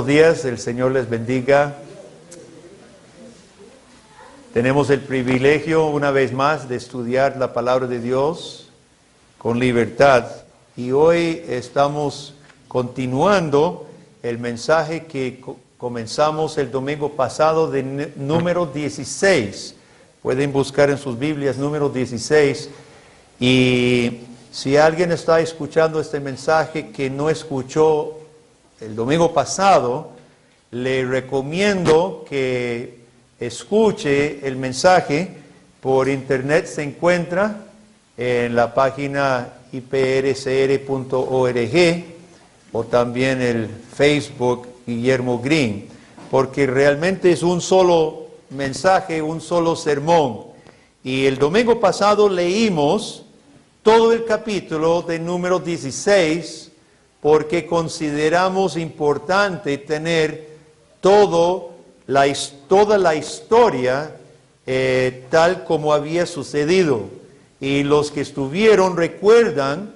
Buenos días, el Señor les bendiga. Tenemos el privilegio una vez más de estudiar la palabra de Dios con libertad. Y hoy estamos continuando el mensaje que comenzamos el domingo pasado de número 16. Pueden buscar en sus Biblias número 16. Y si alguien está escuchando este mensaje que no escuchó el domingo pasado, le recomiendo que escuche el mensaje por internet. Se encuentra en la página iprcr.org o también el Facebook Guillermo Green, porque realmente es un solo mensaje, un solo sermón. Y el domingo pasado leímos todo el capítulo de número 16, porque consideramos importante tener toda la historia tal como había sucedido. Y los que estuvieron recuerdan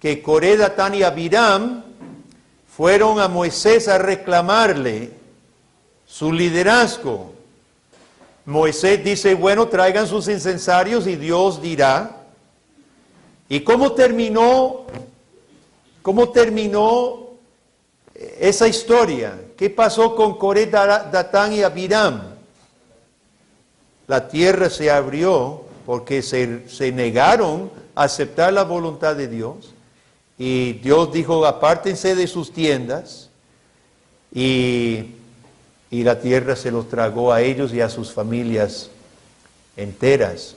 que Coré, Datán y Abiram fueron a Moisés a reclamarle su liderazgo. Moisés dice, bueno, traigan sus incensarios y Dios dirá. ¿Y cómo terminó esa historia? ¿Qué pasó con Coré, Datán y Abiram? La tierra se abrió porque se negaron a aceptar la voluntad de Dios. Y Dios dijo, apártense de sus tiendas. Y la tierra se los tragó a ellos y a sus familias enteras.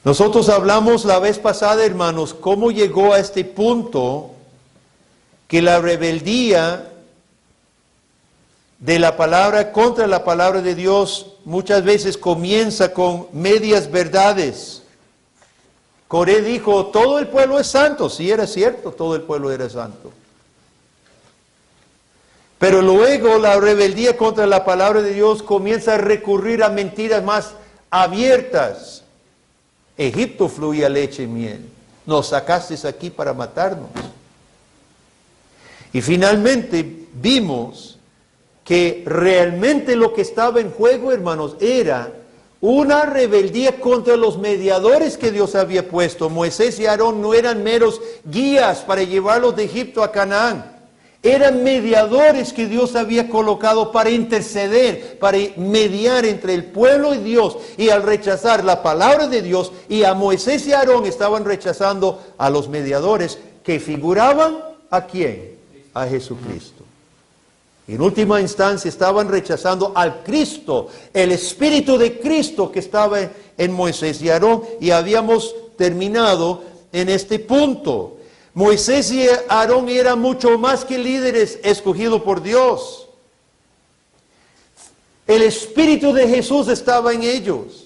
Nosotros hablamos la vez pasada, hermanos, cómo llegó a este punto que la rebeldía de la palabra contra la palabra de Dios muchas veces comienza con medias verdades. Coré dijo, todo el pueblo es santo. Sí, era cierto, todo el pueblo era santo. Pero luego la rebeldía contra la palabra de Dios comienza a recurrir a mentiras más abiertas. Egipto fluía leche y miel. Nos sacaste aquí para matarnos. Y finalmente vimos que realmente lo que estaba en juego, hermanos, era una rebeldía contra los mediadores que Dios había puesto. Moisés y Aarón no eran meros guías para llevarlos de Egipto a Canaán. Eran mediadores que Dios había colocado para interceder, para mediar entre el pueblo y Dios. Y al rechazar la palabra de Dios, y a Moisés y a Aarón estaban rechazando a los mediadores que figuraban ¿a quién? A Jesucristo. En última instancia estaban rechazando al Cristo, el Espíritu de Cristo que estaba en Moisés y Aarón. Y habíamos terminado en este punto. Moisés y Aarón eran mucho más que líderes escogidos por Dios. El Espíritu de Jesús estaba en ellos.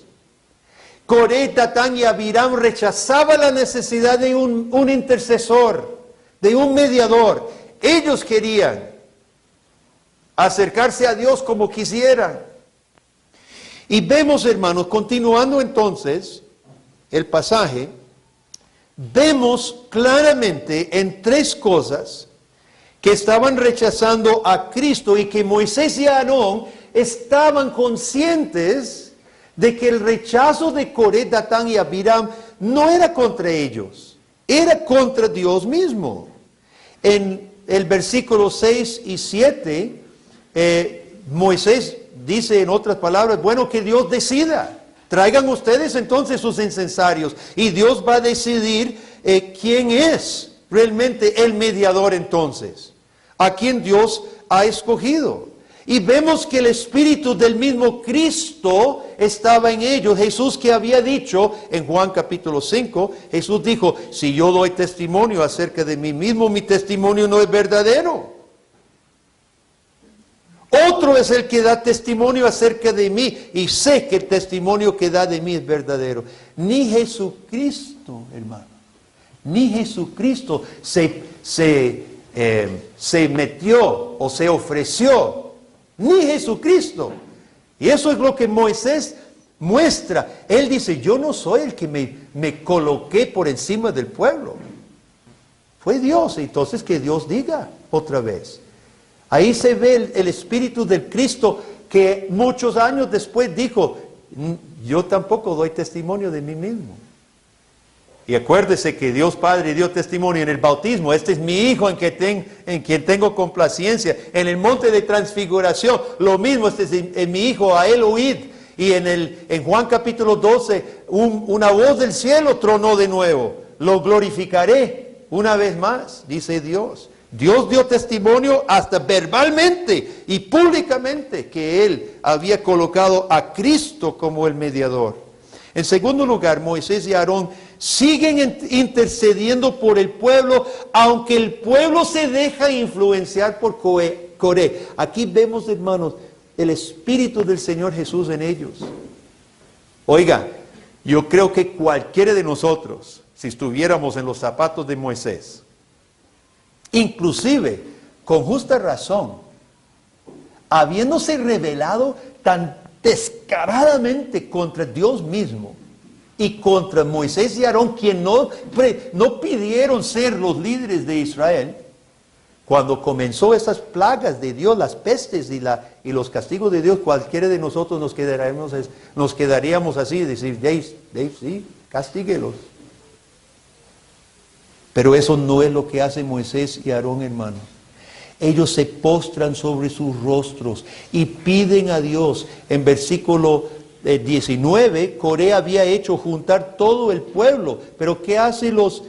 Coré, Datán y Abiram rechazaban la necesidad de un intercesor, de un mediador. Ellos querían acercarse a Dios como quisieran. Y vemos, hermanos, continuando entonces el pasaje, vemos claramente en tres cosas que estaban rechazando a Cristo y que Moisés y Aarón estaban conscientes de que el rechazo de Coré, Datán y Abiram no era contra ellos, era contra Dios mismo. En el versículo 6 y 7, Moisés dice en otras palabras, bueno, que Dios decida. Traigan ustedes entonces sus incensarios y Dios va a decidir quién es realmente el mediador entonces, a quien Dios ha escogido. Y vemos que el Espíritu del mismo Cristo estaba en ellos. Jesús, que había dicho en Juan capítulo 5, Jesús dijo, si yo doy testimonio acerca de mí mismo, mi testimonio no es verdadero. Otro es el que da testimonio acerca de mí, y sé que el testimonio que da de mí es verdadero. Ni Jesucristo, hermano, ni Jesucristo se metió o se ofreció, ni Jesucristo. Y eso es lo que Moisés muestra. Él dice, yo no soy el que me coloqué por encima del pueblo. Fue Dios. Entonces que Dios diga otra vez. Ahí se ve el Espíritu del Cristo que muchos años después dijo, yo tampoco doy testimonio de mí mismo. Y acuérdese que Dios Padre dio testimonio en el bautismo. Este es mi Hijo en quien tengo complacencia. En el monte de transfiguración, lo mismo, este es mi Hijo, a él oíd. Y en Juan capítulo 12, una voz del cielo tronó de nuevo. Lo glorificaré una vez más, dice Dios. Dios dio testimonio hasta verbalmente y públicamente que Él había colocado a Cristo como el mediador. En segundo lugar, Moisés y Aarón siguen intercediendo por el pueblo, aunque el pueblo se deja influenciar por Coré. Aquí vemos, hermanos, el Espíritu del Señor Jesús en ellos. Oiga, yo creo que cualquiera de nosotros, si estuviéramos en los zapatos de Moisés, inclusive, con justa razón, habiéndose rebelado tan descaradamente contra Dios mismo y contra Moisés y Aarón, quien no pidieron ser los líderes de Israel, cuando comenzó esas plagas de Dios, las pestes y los castigos de Dios, cualquiera de nosotros nos quedaríamos así, decir, Dave, sí, castíguelos. Pero eso no es lo que hace Moisés y Aarón, hermanos. Ellos se postran sobre sus rostros y piden a Dios. En versículo 19, Coré había hecho juntar todo el pueblo. Pero ¿qué hacen los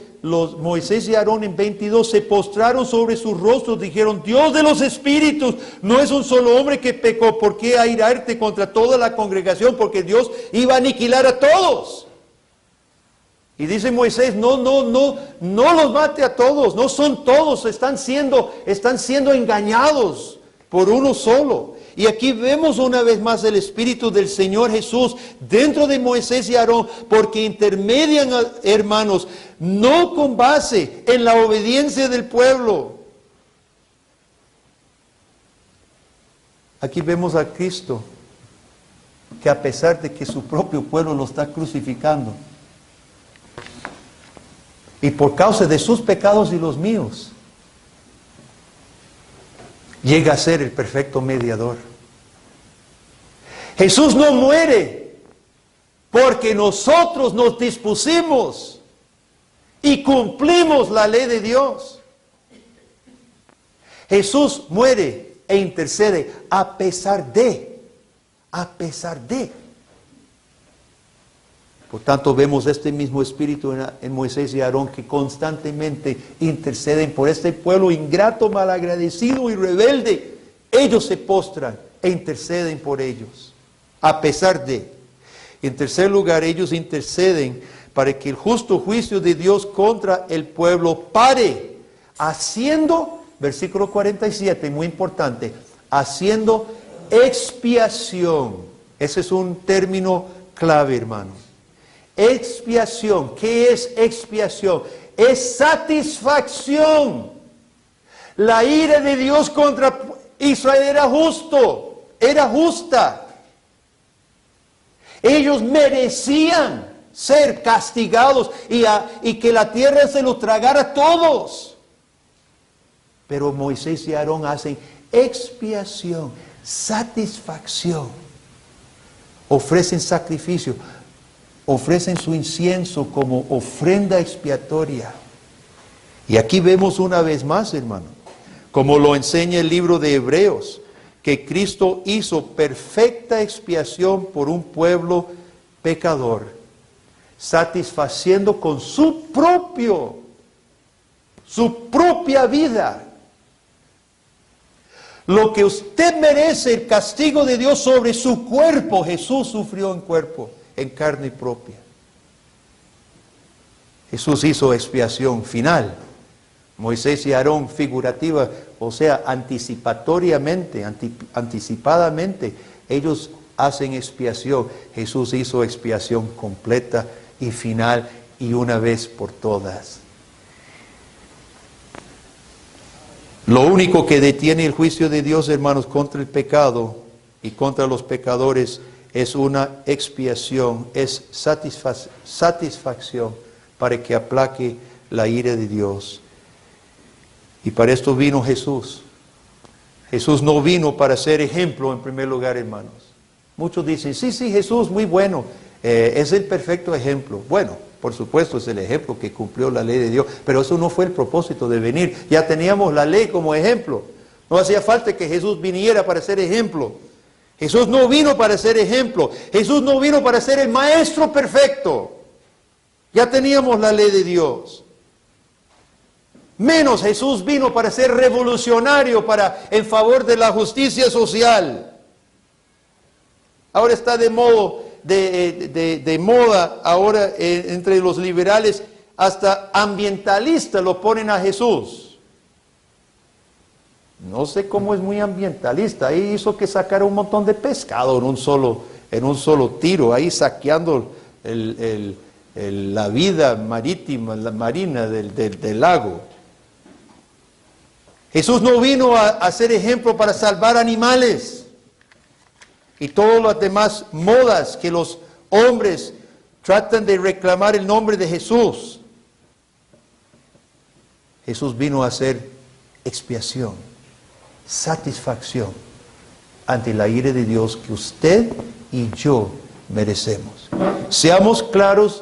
Moisés y Aarón en 22? Se postraron sobre sus rostros, dijeron, Dios de los espíritus, no es un solo hombre que pecó. ¿Por qué airarte contra toda la congregación? Porque Dios iba a aniquilar a todos. Y dice Moisés, no los mate a todos, no son todos, están siendo engañados por uno solo. Y aquí vemos una vez más el Espíritu del Señor Jesús dentro de Moisés y Aarón, porque intermedian, hermanos, no con base en la obediencia del pueblo. Aquí vemos a Cristo, que a pesar de que su propio pueblo lo está crucificando, y por causa de sus pecados y los míos, llega a ser el perfecto mediador. Jesús no muere porque nosotros nos dispusimos y cumplimos la ley de Dios. Jesús muere e intercede a pesar de. Por tanto, vemos este mismo espíritu en Moisés y Aarón, que constantemente interceden por este pueblo ingrato, malagradecido y rebelde. Ellos se postran e interceden por ellos, a pesar de. En tercer lugar, ellos interceden para que el justo juicio de Dios contra el pueblo pare, haciendo, versículo 47, muy importante, haciendo expiación. Ese es un término clave, hermanos. Expiación. ¿Qué es expiación? Es satisfacción. La ira de Dios contra Israel era justa. Ellos merecían ser castigados y que la tierra se los tragara a todos. Pero Moisés y Aarón hacen expiación, satisfacción. Ofrecen sacrificio. Ofrecen su incienso como ofrenda expiatoria. Y aquí vemos una vez más, hermano, como lo enseña el libro de Hebreos, que Cristo hizo perfecta expiación por un pueblo pecador, satisfaciendo con su propia vida. Lo que usted merece, el castigo de Dios sobre su cuerpo, Jesús sufrió en cuerpo, en carne propia. Jesús hizo expiación final. Moisés y Aarón figurativa, o sea, anticipadamente, ellos hacen expiación. Jesús hizo expiación completa y final y una vez por todas. Lo único que detiene el juicio de Dios, hermanos, contra el pecado y contra los pecadores es una expiación, es satisfacción para que aplaque la ira de Dios. Y para esto vino Jesús. Jesús no vino para ser ejemplo en primer lugar, hermanos. Muchos dicen, sí, Jesús muy bueno, es el perfecto ejemplo. Bueno, por supuesto es el ejemplo que cumplió la ley de Dios, pero eso no fue el propósito de venir. Ya teníamos la ley como ejemplo. No hacía falta que Jesús viniera para ser ejemplo. Jesús no vino para ser ejemplo. Jesús no vino para ser el maestro perfecto. Ya teníamos la ley de Dios. Menos Jesús vino para ser revolucionario en favor de la justicia social. Ahora está de moda ahora entre los liberales, hasta ambientalistas lo ponen a Jesús. No sé cómo es muy ambientalista. Ahí hizo que sacara un montón de pescado en un solo tiro, ahí saqueando la vida marítima, la marina del lago. Jesús no vino a ser ejemplo para salvar animales y todas las demás modas que los hombres tratan de reclamar el nombre de Jesús. Jesús vino a hacer expiación, satisfacción ante la ira de Dios que usted y yo merecemos. Seamos claros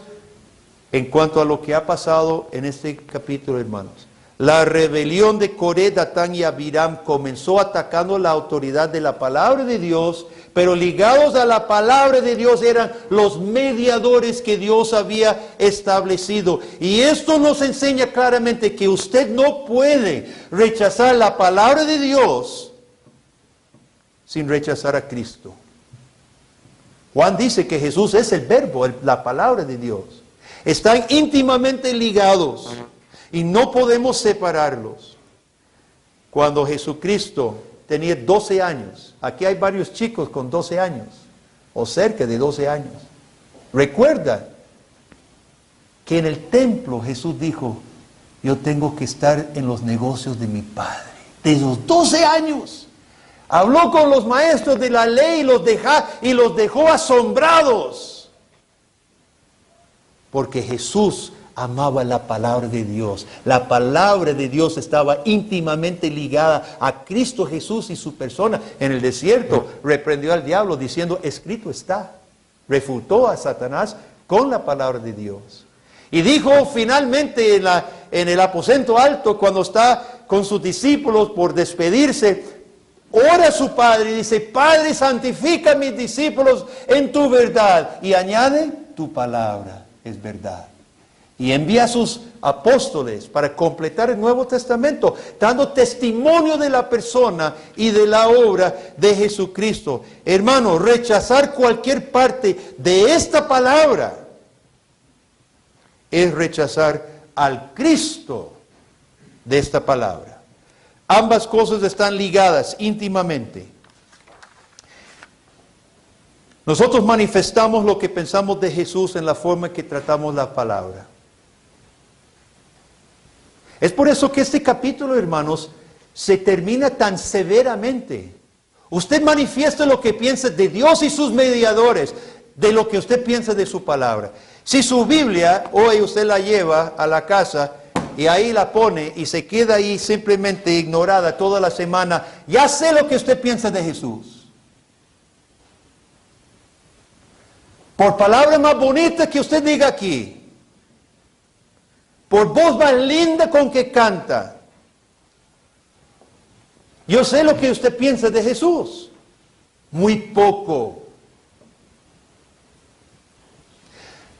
en cuanto a lo que ha pasado en este capítulo, hermanos. La rebelión de Coré, Datán y Abiram comenzó atacando la autoridad de la palabra de Dios, pero ligados a la palabra de Dios eran los mediadores que Dios había establecido. Y esto nos enseña claramente que usted no puede rechazar la palabra de Dios sin rechazar a Cristo. Juan dice que Jesús es el verbo, la palabra de Dios. Están íntimamente ligados y no podemos separarlos. Cuando Jesucristo tenía 12 años, aquí hay varios chicos con 12 años, o cerca de 12 años. Recuerda que en el templo Jesús dijo, yo tengo que estar en los negocios de mi Padre. De los 12 años. Habló con los maestros de la ley y los dejó asombrados. Porque Jesús amaba la palabra de Dios. La palabra de Dios estaba íntimamente ligada a Cristo Jesús y su persona. En el desierto reprendió al diablo diciendo, escrito está. Refutó a Satanás con la palabra de Dios. Y dijo finalmente en el aposento alto, cuando está con sus discípulos por despedirse, ora a su Padre y dice, Padre, santifica a mis discípulos en tu verdad. Y añade, tu palabra es verdad. Y envía a sus apóstoles para completar el Nuevo Testamento, dando testimonio de la persona y de la obra de Jesucristo. Hermano, rechazar cualquier parte de esta palabra es rechazar al Cristo de esta palabra. Ambas cosas están ligadas íntimamente. Nosotros manifestamos lo que pensamos de Jesús en la forma en que tratamos la palabra. Es por eso que este capítulo, hermanos, se termina tan severamente. Usted manifiesta lo que piensa de Dios y sus mediadores, de lo que usted piensa de su palabra. Si su Biblia, hoy usted la lleva a la casa y ahí la pone y se queda ahí simplemente ignorada toda la semana, ya sé lo que usted piensa de Jesús. Por palabra más bonita que usted diga aquí, por voz más linda con que canta, yo sé lo que usted piensa de Jesús. Muy poco.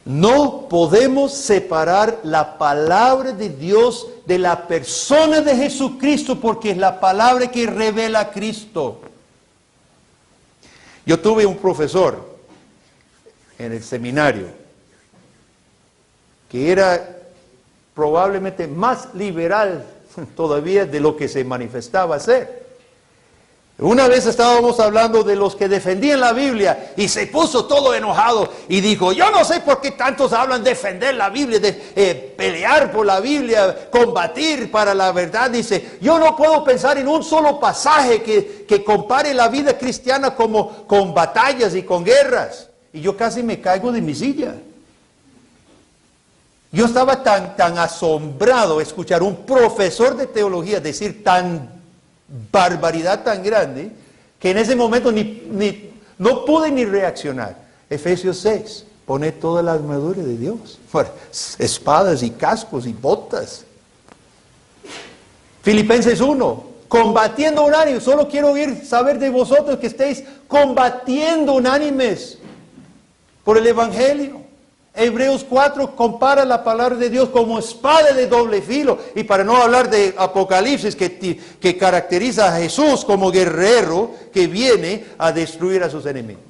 No podemos separar la palabra de Dios de la persona de Jesucristo, porque es la palabra que revela a Cristo. Yo tuve un profesor en el seminario que era probablemente más liberal todavía de lo que se manifestaba ser. Una vez estábamos hablando de los que defendían la Biblia y se puso todo enojado y dijo, yo no sé por qué tantos hablan de defender la Biblia, de pelear por la Biblia, combatir para la verdad. Dice, yo no puedo pensar en un solo pasaje que compare la vida cristiana como con batallas y con guerras. Y yo casi me caigo de mi silla. Yo estaba tan asombrado escuchar un profesor de teología decir tan barbaridad tan grande que en ese momento no pude ni reaccionar. Efesios 6, pone toda la armadura de Dios. Espadas y cascos y botas. Filipenses 1, combatiendo unánimes. Solo quiero saber de vosotros que estéis combatiendo unánimes por el Evangelio. Hebreos 4 compara la palabra de Dios como espada de doble filo. Y para no hablar de Apocalipsis que caracteriza a Jesús como guerrero que viene a destruir a sus enemigos.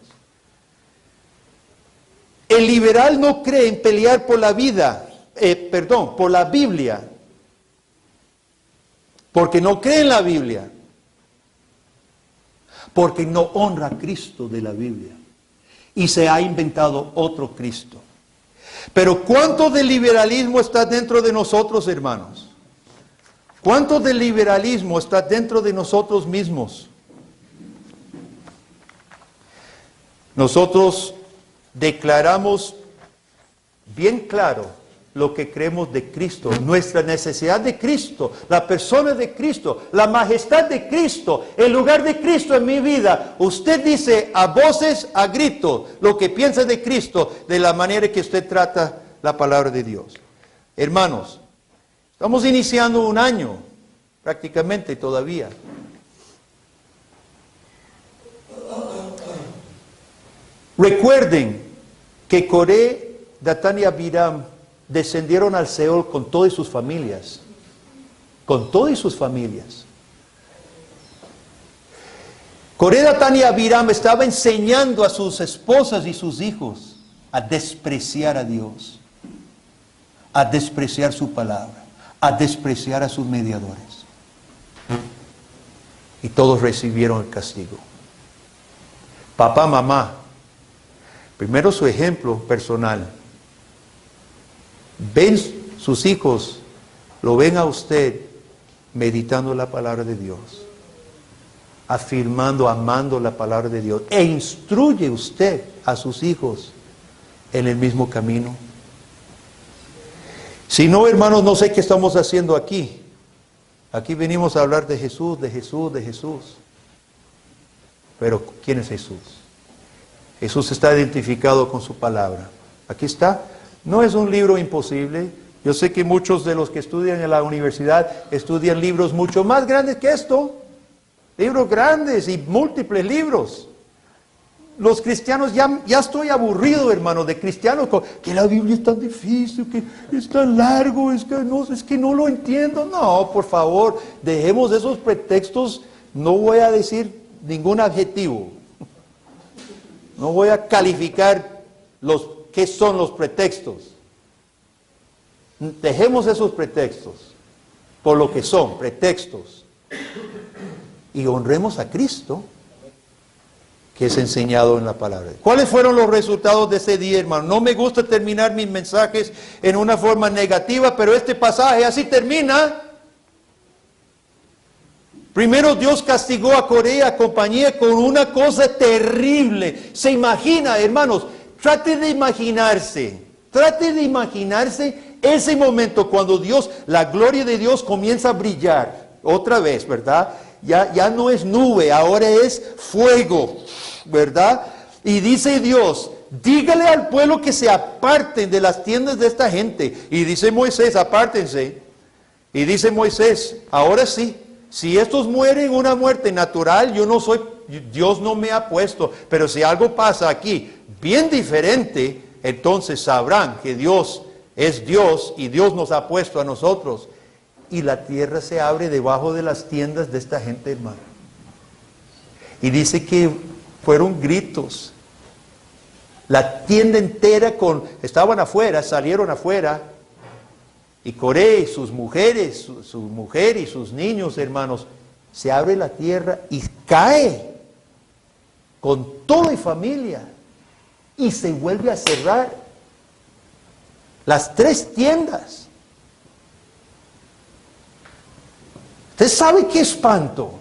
El liberal no cree en pelear por la por la Biblia. Porque no cree en la Biblia. Porque no honra a Cristo de la Biblia. Y se ha inventado otro Cristo. Pero ¿cuánto del liberalismo está dentro de nosotros, hermanos? ¿Cuánto del liberalismo está dentro de nosotros mismos? Nosotros declaramos bien claro lo que creemos de Cristo, nuestra necesidad de Cristo, la persona de Cristo, la majestad de Cristo, el lugar de Cristo en mi vida. Usted dice a voces, a gritos, lo que piensa de Cristo, de la manera que usted trata la palabra de Dios. Hermanos, estamos iniciando un año, prácticamente todavía. Recuerden que Coré, Datán y Abiram descendieron al Seol con todas sus familias. Con todas sus familias. Coré, Datán y Abiram estaba enseñando a sus esposas y sus hijos a despreciar a Dios, a despreciar su palabra, a despreciar a sus mediadores. Y todos recibieron el castigo. Papá, mamá, primero su ejemplo personal. Ven sus hijos, lo ven a usted meditando la palabra de Dios, afirmando, amando la palabra de Dios, e instruye usted a sus hijos en el mismo camino. Si no, hermanos, no sé qué estamos haciendo aquí. Aquí venimos a hablar de Jesús, de Jesús, de Jesús. Pero ¿quién es Jesús? Jesús está identificado con su palabra. Aquí está. No es un libro imposible. Yo sé que muchos de los que estudian en la universidad estudian libros mucho más grandes que esto. Libros grandes y múltiples libros. Los cristianos, ya estoy aburrido, hermano, de cristianos, que la Biblia es tan difícil, que es tan largo, es que no lo entiendo. No, por favor, dejemos esos pretextos. No voy a decir ningún adjetivo. No voy a calificar qué son los pretextos. Dejemos esos pretextos por lo que son, pretextos. Y honremos a Cristo, que es enseñado en la palabra. ¿Cuáles fueron los resultados de ese día, hermano? No me gusta terminar mis mensajes en una forma negativa, pero este pasaje así termina. Primero Dios castigó a Coré, a compañía, con una cosa terrible. Se imagina, hermanos, trate de imaginarse ese momento cuando la gloria de Dios comienza a brillar. Otra vez, ¿verdad? Ya no es nube, ahora es fuego, ¿verdad? Y dice Dios, dígale al pueblo que se aparten de las tiendas de esta gente. Y dice Moisés, apártense. Y dice Moisés, ahora sí, si estos mueren una muerte natural, Dios no me ha puesto. Pero si algo pasa aquí, bien diferente, entonces sabrán que Dios es Dios y Dios nos ha puesto a nosotros. Y la tierra se abre debajo de las tiendas de esta gente, hermano. Y dice que fueron gritos. La tienda entera estaban afuera, salieron afuera. Y Coré, sus mujeres, su mujer y sus niños, hermanos, se abre la tierra y cae con toda familia. Y se vuelve a cerrar las 3 tiendas. ¿Usted sabe qué espanto?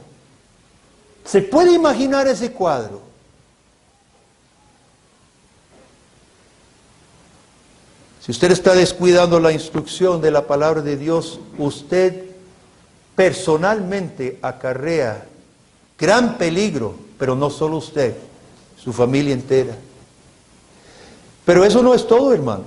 ¿Se puede imaginar ese cuadro? Si usted está descuidando la instrucción de la palabra de Dios, usted personalmente acarrea gran peligro, pero no solo usted, su familia entera. Pero eso no es todo, hermano.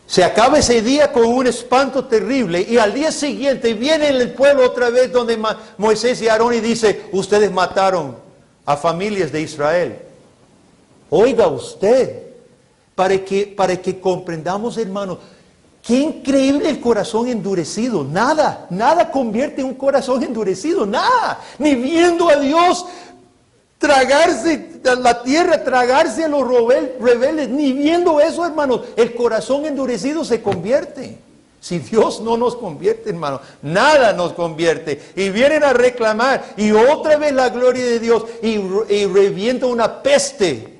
Se acaba ese día con un espanto terrible y al día siguiente viene el pueblo otra vez donde Moisés y Aarón y dice, ustedes mataron a familias de Israel. Oiga usted, para que comprendamos, hermano, qué increíble el corazón endurecido. Nada convierte un corazón endurecido, nada. Ni viendo a Dios tragarse la tierra, tragarse a los rebeldes, ni viendo eso, hermano, el corazón endurecido se convierte. Si Dios no nos convierte, hermano, nada nos convierte. Y vienen a reclamar, y otra vez la gloria de Dios, y revienta una peste.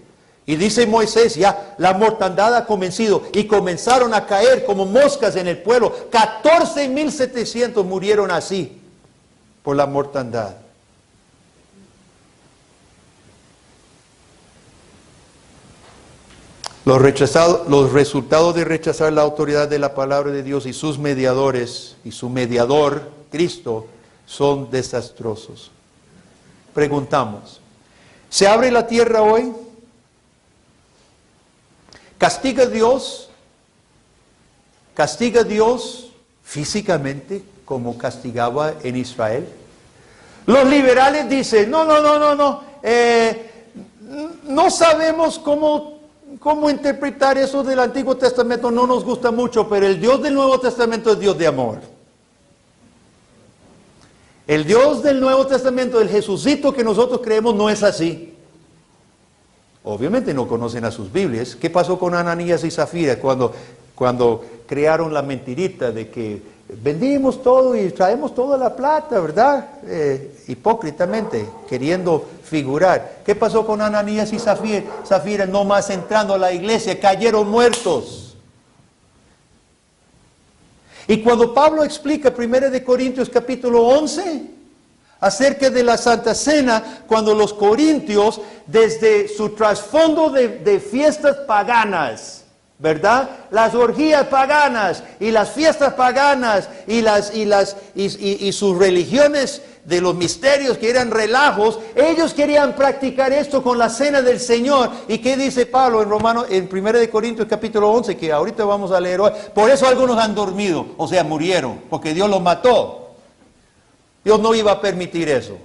Y dice Moisés, ya la mortandad ha comenzado, y comenzaron a caer como moscas en el pueblo. 14,700 murieron así, por la mortandad. Los resultados de rechazar la autoridad de la palabra de Dios y sus mediadores y su mediador, Cristo, son desastrosos. Preguntamos, ¿se abre la tierra hoy? ¿Castiga Dios físicamente como castigaba en Israel? Los liberales dicen, no sabemos cómo interpretar eso del Antiguo Testamento, no nos gusta mucho, pero el Dios del Nuevo Testamento es Dios de amor. El Dios del Nuevo Testamento, el Jesucito que nosotros creemos, no es así. Obviamente no conocen a sus Biblias. ¿Qué pasó con Ananías y Zafira cuando crearon la mentirita de que vendimos todo y traemos toda la plata, ¿verdad? Hipócritamente, queriendo figurar. ¿Qué pasó con Ananías y Zafira? No más entrando a la iglesia, cayeron muertos. Y cuando Pablo explica 1 de Corintios capítulo 11, acerca de la Santa Cena, cuando los corintios, desde su trasfondo de fiestas paganas, ¿verdad? Las orgías paganas y las fiestas paganas y sus religiones de los misterios que eran relajos, ellos querían practicar esto con la cena del Señor. ¿Y qué dice Pablo en 1 de Corintios capítulo 11, que ahorita vamos a leer hoy? Por eso algunos han dormido, o sea, murieron, porque Dios los mató. Dios no iba a permitir eso.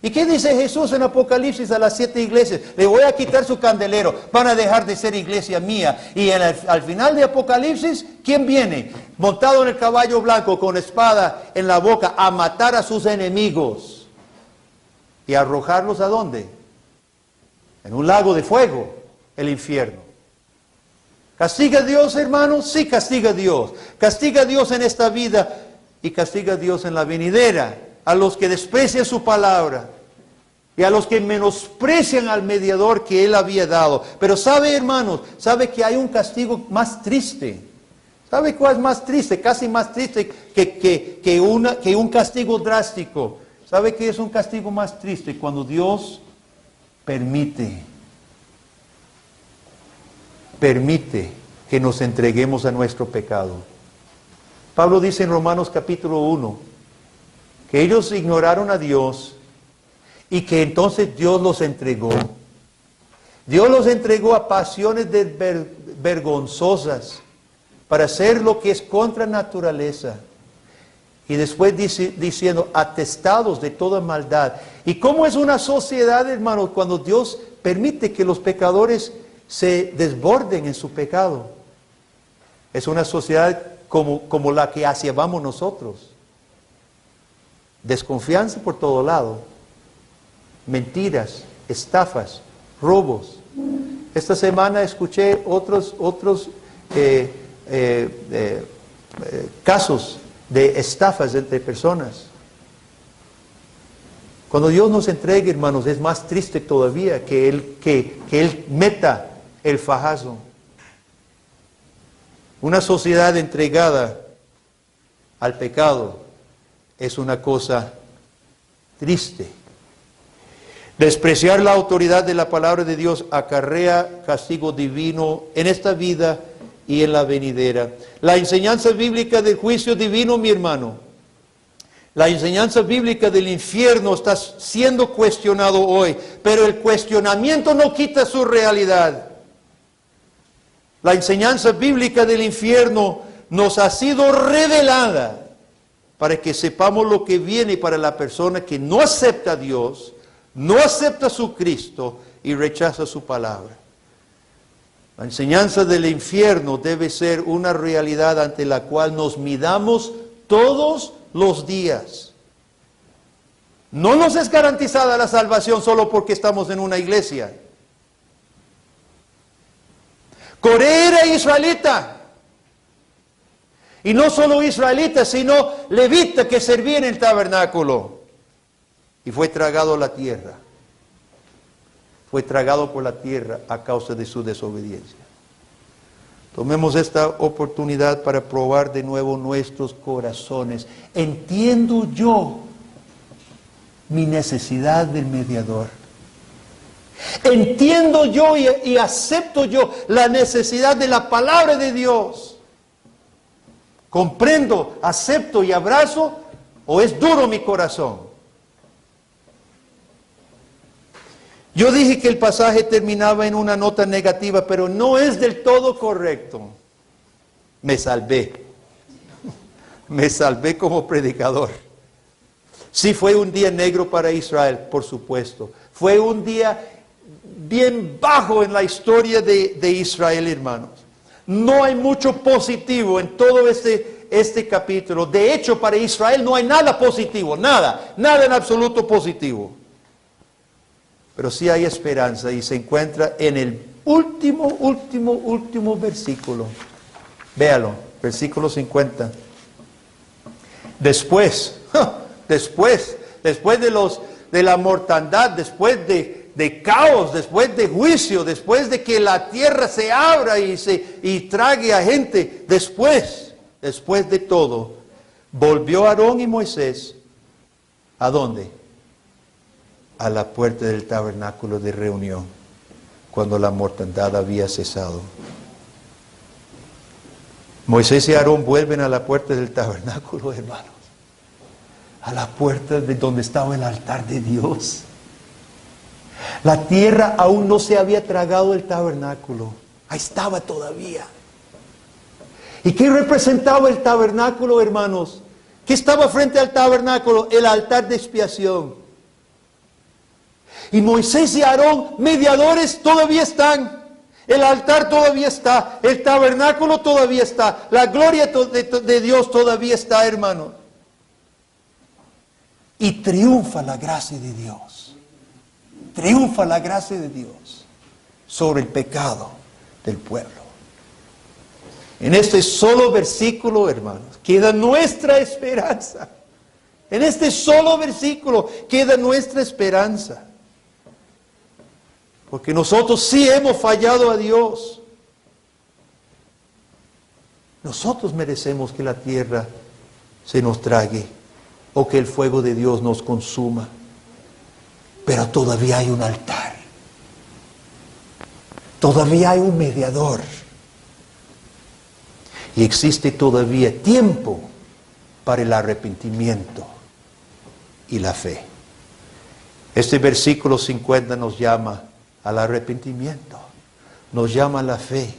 ¿Y qué dice Jesús en Apocalipsis a las 7 iglesias? Le voy a quitar su candelero, van a dejar de ser iglesia mía. Y al final de Apocalipsis, ¿quién viene? Montado en el caballo blanco, con espada en la boca, a matar a sus enemigos. ¿Y a arrojarlos a dónde? En un lago de fuego, el infierno. ¿Castiga a Dios, hermanos? Sí, castiga a Dios. Castiga a Dios en esta vida y castiga a Dios en la venidera. A los que desprecian su palabra y a los que menosprecian al mediador que Él había dado. Pero sabe, hermanos, sabe que hay un castigo más triste. ¿Sabe cuál es más triste? Casi más triste que un castigo drástico. ¿Sabe qué es un castigo más triste? Cuando Dios permite que nos entreguemos a nuestro pecado. Pablo dice en Romanos capítulo 1, que ellos ignoraron a Dios y que entonces Dios los entregó. Dios los entregó a pasiones vergonzosas para hacer lo que es contra naturaleza. Y después diciendo, atestados de toda maldad. ¿Y cómo es una sociedad, hermanos, cuando Dios permite que los pecadores se desborden en su pecado? Es una sociedad como la que vamos nosotros. Desconfianza por todo lado, mentiras, estafas, robos. Esta semana escuché otros casos de estafas entre personas. Cuando Dios nos entregue, hermanos, es más triste todavía que Él meta el fajazo. Una sociedad entregada al pecado es una cosa triste. Despreciar la autoridad de la palabra de Dios acarrea castigo divino en esta vida y en la venidera. La enseñanza bíblica del juicio divino, mi hermano, La enseñanza bíblica del infierno está siendo cuestionado hoy, pero el cuestionamiento no quita su realidad. La enseñanza bíblica del infierno nos ha sido revelada para que sepamos lo que viene para la persona que no acepta a Dios, no acepta a su Cristo y rechaza su palabra. La enseñanza del infierno debe ser una realidad ante la cual nos midamos todos los días. No nos es garantizada la salvación solo porque estamos en una iglesia. Coré era israelita. Y no solo israelita, sino levita que servía en el tabernáculo. Y fue tragado a la tierra. Fue tragado por la tierra a causa de su desobediencia. Tomemos esta oportunidad para probar de nuevo nuestros corazones. Entiendo yo mi necesidad del mediador. Entiendo yo y acepto yo la necesidad de la palabra de Dios. Comprendo, acepto y abrazo, o es duro mi corazón. Yo dije que el pasaje terminaba en una nota negativa, pero no es del todo correcto. Me salvé. Me salvé como predicador. Sí, fue un día negro para Israel, por supuesto. Fue un día bien bajo en la historia de Israel, hermanos. No hay mucho positivo en todo este capítulo. De hecho, para Israel no hay nada positivo, nada en absoluto positivo. Pero sí hay esperanza y se encuentra en el último versículo. Véalo, versículo 50. Después de la mortandad, después de caos, después de juicio, después de que la tierra se abra y trague a gente, después de todo, volvió Aarón y Moisés, ¿a dónde? A la puerta del tabernáculo de reunión, cuando la mortandad había cesado. Moisés y Aarón vuelven a la puerta del tabernáculo, hermanos, a la puerta de donde estaba el altar de Dios. La tierra aún no se había tragado el tabernáculo. Ahí estaba todavía. ¿Y qué representaba el tabernáculo, hermanos? ¿Qué estaba frente al tabernáculo? El altar de expiación. Y Moisés y Aarón, mediadores, todavía están. El altar todavía está. El tabernáculo todavía está. La gloria de Dios todavía está, hermanos. Y triunfa la gracia de Dios. Triunfa la gracia de Dios sobre el pecado del pueblo. En este solo versículo, hermanos, queda nuestra esperanza. En este solo versículo queda nuestra esperanza. Porque nosotros sí hemos fallado a Dios. Nosotros merecemos que la tierra se nos trague o que el fuego de Dios nos consuma. Pero todavía hay un altar. Todavía hay un mediador. Y existe todavía tiempo para el arrepentimiento y la fe. Este versículo 50 nos llama al arrepentimiento. Nos llama a la fe.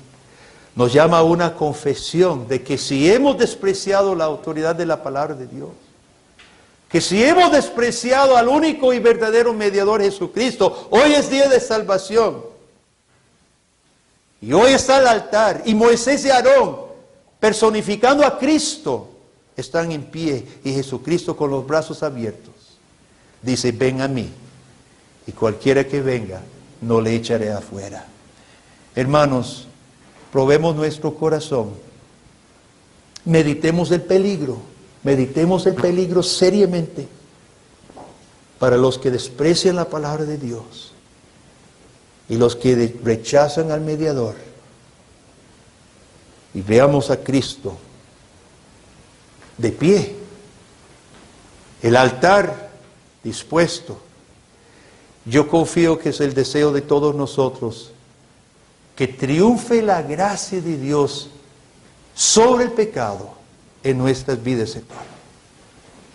Nos llama a una confesión de que si hemos despreciado la autoridad de la palabra de Dios, que si hemos despreciado al único y verdadero mediador Jesucristo, hoy es día de salvación. Y hoy está el altar. Y Moisés y Aarón, personificando a Cristo, están en pie. Y Jesucristo con los brazos abiertos dice: ven a mí. Y cualquiera que venga, no le echaré afuera. Hermanos, probemos nuestro corazón. Meditemos el peligro. Meditemos el peligro seriamente para los que desprecian la palabra de Dios y los que rechazan al mediador. Y veamos a Cristo de pie, el altar dispuesto. Yo confío que es el deseo de todos nosotros que triunfe la gracia de Dios sobre el pecado en nuestras vidas, hermanos.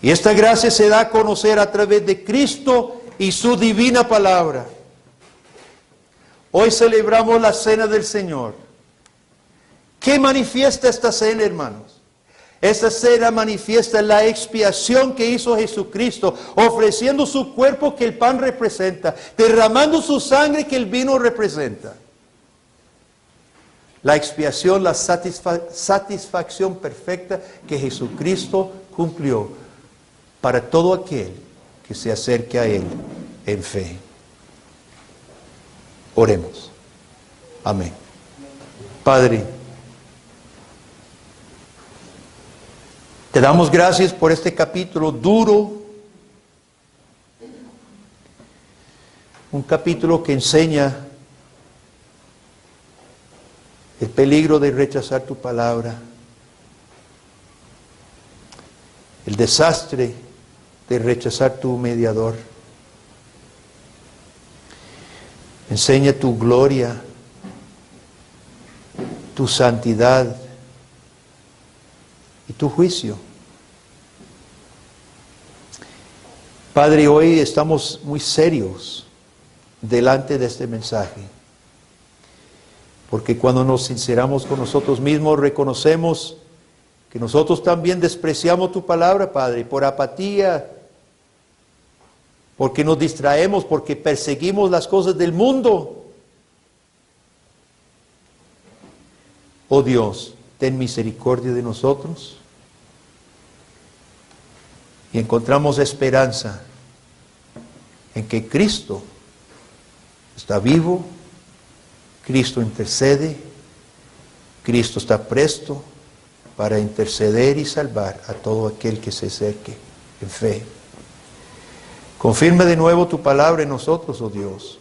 Y esta gracia se da a conocer a través de Cristo y su divina palabra. Hoy celebramos la cena del Señor. ¿Qué manifiesta esta cena, hermanos? Esta cena manifiesta la expiación que hizo Jesucristo, ofreciendo su cuerpo que el pan representa, derramando su sangre que el vino representa. La expiación, la satisfacción perfecta que Jesucristo cumplió para todo aquel que se acerque a Él en fe. Oremos. Amén. Padre, te damos gracias por este capítulo duro, un capítulo que enseña el peligro de rechazar tu palabra, el desastre de rechazar tu mediador. Enseña tu gloria, tu santidad y tu juicio. Padre, hoy estamos muy serios delante de este mensaje, porque cuando nos sinceramos con nosotros mismos, reconocemos que nosotros también despreciamos tu palabra, Padre, por apatía, porque nos distraemos, porque perseguimos las cosas del mundo. Oh Dios, ten misericordia de nosotros. Y encontramos esperanza en que Cristo está vivo, Cristo intercede, Cristo está presto para interceder y salvar a todo aquel que se acerque en fe. Confirma de nuevo tu palabra en nosotros, oh Dios.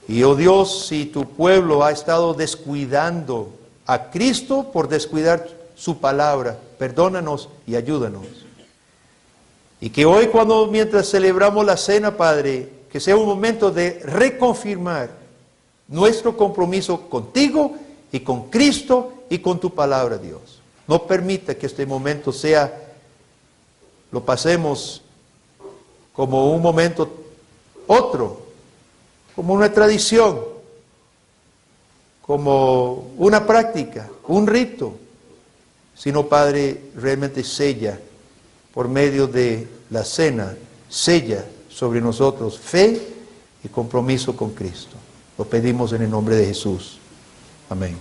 Y oh Dios, si tu pueblo ha estado descuidando a Cristo por descuidar su palabra, perdónanos y ayúdanos. Y que hoy mientras celebramos la cena, Padre, que sea un momento de reconfirmar nuestro compromiso contigo y con Cristo y con tu palabra, Dios. No permita que este momento lo pasemos como un momento otro, como una tradición, como una práctica, un rito, sino, Padre, realmente sella por medio de la cena, sella sobre nosotros fe y compromiso con Cristo. Lo pedimos en el nombre de Jesús. Amén.